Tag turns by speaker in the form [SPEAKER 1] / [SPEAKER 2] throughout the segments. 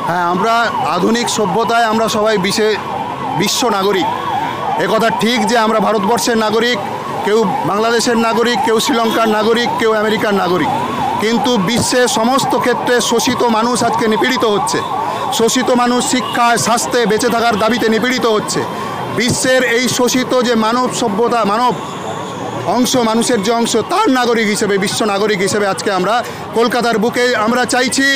[SPEAKER 1] হ্যাঁ, আমরা আধুনিক সভ্যতায় আমরা সবাই বিশ্ব নাগরিক। একথা ঠিক যে আমরা ভারতবর্ষের নাগরিক, কেউ বাংলাদেশের নাগরিক, কেউ শ্রীলঙ্কার নাগরিক, কেউ আমেরিকার নাগরিক, কিন্তু বিশ্বের সমস্ত ক্ষেত্রে শোষিত মানুষ আজকে নিপীড়িত হচ্ছে। শোষিত মানুষ শিক্ষায়, স্বাস্থ্যে, বেঁচে থাকার দাবিতে নিপীড়িত হচ্ছে। বিশ্বের এই শোষিত যে মানব সভ্যতা, মানব অংশ, মানুষের যে অংশ, তার নাগরিক হিসেবে, বিশ্ব নাগরিক হিসেবে আজকে আমরা কলকাতার বুকে আমরা চাইছি,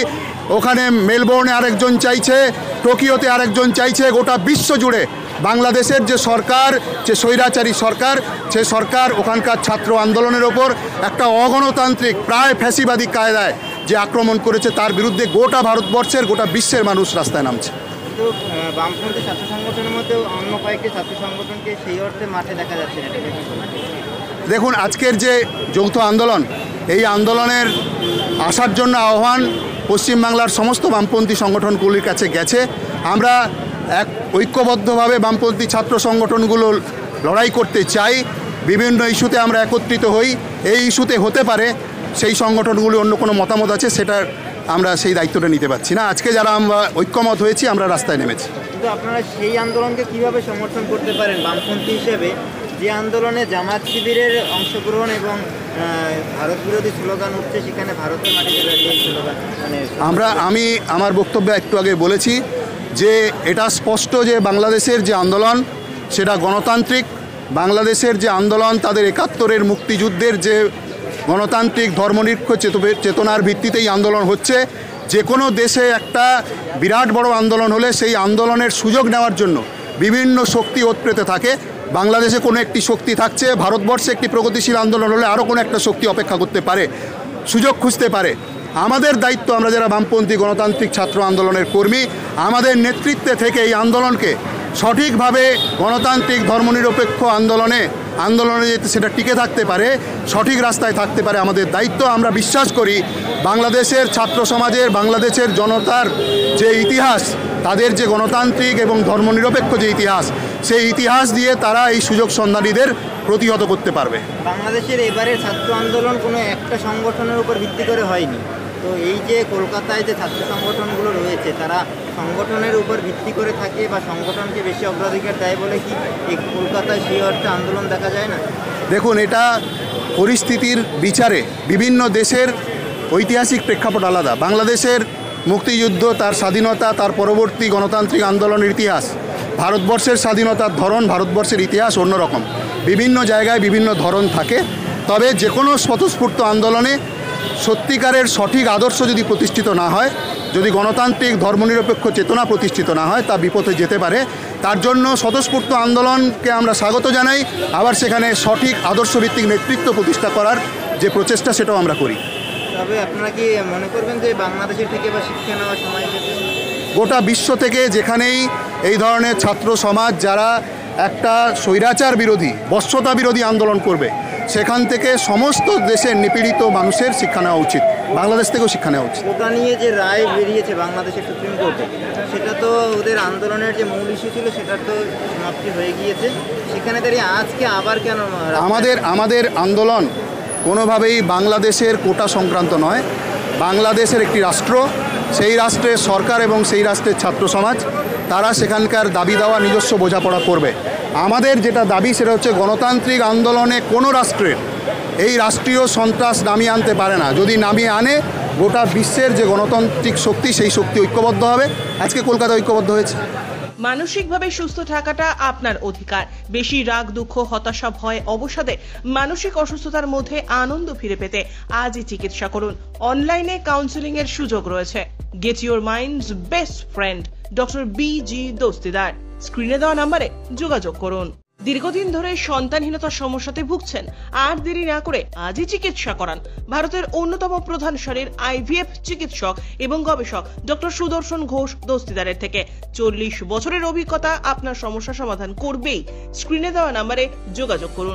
[SPEAKER 1] ওখানে মেলবোর্নে আরেকজন চাইছে, টোকিওতে আরেকজন চাইছে, গোটা বিশ্ব জুড়ে বাংলাদেশের যে সরকার, যে স্বৈরাচারী সরকার, সে সরকার ওখানকার ছাত্র আন্দোলনের ওপর একটা অগণতান্ত্রিক, প্রায় ফ্যাসিবাদী কায়দায় যে আক্রমণ করেছে, তার বিরুদ্ধে গোটা ভারতবর্ষের, গোটা বিশ্বের মানুষ রাস্তায় নামছে।
[SPEAKER 2] তো বামপন্থী ছাত্র সংগঠনের মধ্যে অন্য কয়েকটি ছাত্র সংগঠনকে সেই অর্থে মাঠে দেখা যাচ্ছে না।
[SPEAKER 1] দেখুন, আজকের যে যৌথ আন্দোলন, এই আন্দোলনের আসার জন্য আহ্বান পশ্চিমবাংলার সমস্ত বামপন্থী সংগঠনগুলির কাছে গেছে। আমরা এক ঐক্যবদ্ধভাবে বামপন্থী ছাত্র সংগঠনগুলো লড়াই করতে চাই, বিভিন্ন ইস্যুতে আমরা একত্রিত হই। এই ইস্যুতে হতে পারে সেই সংগঠনগুলি অন্য কোনো মতামত আছে, সেটার আমরা সেই দায়িত্বটা নিতে পারছি না। আজকে যারা আমরা ঐক্যমত হয়েছি, আমরা রাস্তায় নেমেছি।
[SPEAKER 2] কিন্তু আপনারা সেই আন্দোলনকে কিভাবে সমর্থন করতে পারেন বামপন্থী হিসেবে, যে আন্দোলনে জামাত শিবিরের অংশগ্রহণ এবং ভারত বিরোধী স্লোগান উঠছে, সেখানে ভারতের মাটিতে দাঁড়িয়ে স্লোগান
[SPEAKER 1] আমি আমার বক্তব্যে একটু আগে বলেছি যে এটা স্পষ্ট যে বাংলাদেশের যে আন্দোলন সেটা গণতান্ত্রিক। বাংলাদেশের যে আন্দোলন, তাদের ৭১-এর মুক্তিযুদ্ধের যে গণতান্ত্রিক ধর্মনিরপেক্ষ চেতনার ভিত্তিতেই আন্দোলন হচ্ছে। যে কোনো দেশে একটা বিরাট বড় আন্দোলন হলে সেই আন্দোলনের সুযোগ নেওয়ার জন্য বিভিন্ন শক্তি ওতপ্রেতে থাকে। বাংলাদেশে কোনো একটি শক্তি থাকছে, ভারতবর্ষে একটি প্রগতিশীল আন্দোলন হলে আরও কোনো একটা শক্তি অপেক্ষা করতে পারে, সুযোগ খুঁজতে পারে। আমাদের দায়িত্ব, আমরা যারা বামপন্থী গণতান্ত্রিক ছাত্র আন্দোলনের কর্মী, আমাদের নেতৃত্বে থেকে এই আন্দোলনকে সঠিকভাবে গণতান্ত্রিক ধর্মনিরপেক্ষ আন্দোলনে যাতে সেটা টিকে থাকতে পারে, সঠিক রাস্তায় থাকতে পারে, আমাদের দায়িত্ব। আমরা বিশ্বাস করি বাংলাদেশের ছাত্র সমাজের, বাংলাদেশের জনতার যে ইতিহাস, তাদের যে গণতান্ত্রিক এবং ধর্মনিরপেক্ষ যে ইতিহাস, সেই ইতিহাস দিয়ে তারা এই সুযোগ সন্ধানীদের প্রতিহত করতে পারবে।
[SPEAKER 2] বাংলাদেশের এবারের ছাত্র আন্দোলন কোনো একটা সংগঠনের উপর ভিত্তি করে হয়নি। তো এই যে কলকাতায় যে ছাত্র সংগঠনগুলো রয়েছে, তারা সংগঠনের উপর ভিত্তি করে থাকে বা সংগঠনকে বেশি অগ্রাধিকার দেয় বলে কি এই কলকাতায় সেই অর্থে আন্দোলন দেখা যায় না?
[SPEAKER 1] দেখুন, এটা পরিস্থিতির বিচারে বিভিন্ন দেশের ঐতিহাসিক প্রেক্ষাপট আলাদা। বাংলাদেশের মুক্তিযুদ্ধ, তার স্বাধীনতা, তার পরবর্তী গণতান্ত্রিক আন্দোলনের ইতিহাস, ভারতবর্ষের স্বাধীনতার ধরন, ভারতবর্ষের ইতিহাস অন্যরকম। বিভিন্ন জায়গায় বিভিন্ন ধরন থাকে। তবে যে কোনো স্বতঃস্ফূর্ত আন্দোলনে সত্যিকারের সঠিক আদর্শ যদি প্রতিষ্ঠিত না হয়, যদি গণতান্ত্রিক ধর্মনিরপেক্ষ চেতনা প্রতিষ্ঠিত না হয়, তা বিপথে যেতে পারে। তার জন্য স্বতঃস্ফূর্ত আন্দোলনকে আমরা স্বাগত জানাই, আবার সেখানে সঠিক আদর্শভিত্তিক নেতৃত্ব প্রতিষ্ঠা করার যে প্রচেষ্টা, সেটাও আমরা করি।
[SPEAKER 2] তবে আপনারা কি মনে করবেন যে বাংলাদেশের থেকে বা শিক্ষা নেওয়ার সময় এসেছে?
[SPEAKER 1] গোটা বিশ্ব থেকে যেখানেই এই ধরনের ছাত্র সমাজ যারা একটা স্বৈরাচার বিরোধী, বশ্যতা বিরোধী আন্দোলন করবে, সেখান থেকে সমস্ত দেশের নিপীড়িত মানুষের শিক্ষা নেওয়া উচিত, বাংলাদেশ থেকেও শিক্ষা নেওয়া উচিত।
[SPEAKER 2] ওটা নিয়ে যে রায় বেরিয়েছে বাংলাদেশের সুপ্রিম কোর্টে, সেটা তো ওদের আন্দোলনের যে মূল ইস্যু ছিল সেটার তো সমাপ্তি হয়ে গিয়েছে। সেখানে দাঁড়িয়ে আজকে আবার কেন?
[SPEAKER 1] আমাদের আন্দোলন কোনোভাবেই বাংলাদেশের কোটা সংক্রান্ত নয়। বাংলাদেশের একটি রাষ্ট্র, সেই রাষ্ট্রের সরকার এবং সেই রাষ্ট্রের ছাত্র সমাজ, তারা সেখানকার দাবি দেওয়া নিজস্ব বোঝাপড়া করবে। আমাদের যেটা দাবি, সেটা হচ্ছে গণতান্ত্রিক আন্দোলনে কোনো রাষ্ট্রের এই রাষ্ট্রীয় সন্ত্রাস নামিয়ে আনতে পারে না। যদি নামিয়ে আনে, গোটা বিশ্বের যে গণতান্ত্রিক শক্তি, সেই শক্তি ঐক্যবদ্ধ হবে। আজকে কলকাতা ঐক্যবদ্ধ হয়েছে।
[SPEAKER 3] মানসিকভাবে সুস্থ থাকাটা আপনার অধিকার। বেশি রাগ, দুঃখ, হতাশা, ভয়, অবসাদে মানসিক অসুস্থতার মধ্যে আনন্দ ফিরে পেতে আজই চিকিৎসা করুন। অনলাইনে কাউন্সেলিং এর সুযোগ রয়েছে। Get your minds best friend, doctor B G. Dastidar. স্ক্রিনে দেওয়া নম্বরে যোগাযোগ করুন। দীর্ঘদিন ধরে সন্তানহীনতার সমস্যাতে ভুগছেন? আর দেরি না করে আজই চিকিৎসা করান। ভারতের অন্যতম প্রধান সারির IVF চিকিৎসক এবং গবেষক ডক্টর সুদর্শন ঘোষ দস্তিদারের থেকে 40 বছরের অভিজ্ঞতা আপনার সমস্যা সমাধান করবেই। স্ক্রিনে দেওয়া নম্বরে যোগাযোগ করুন।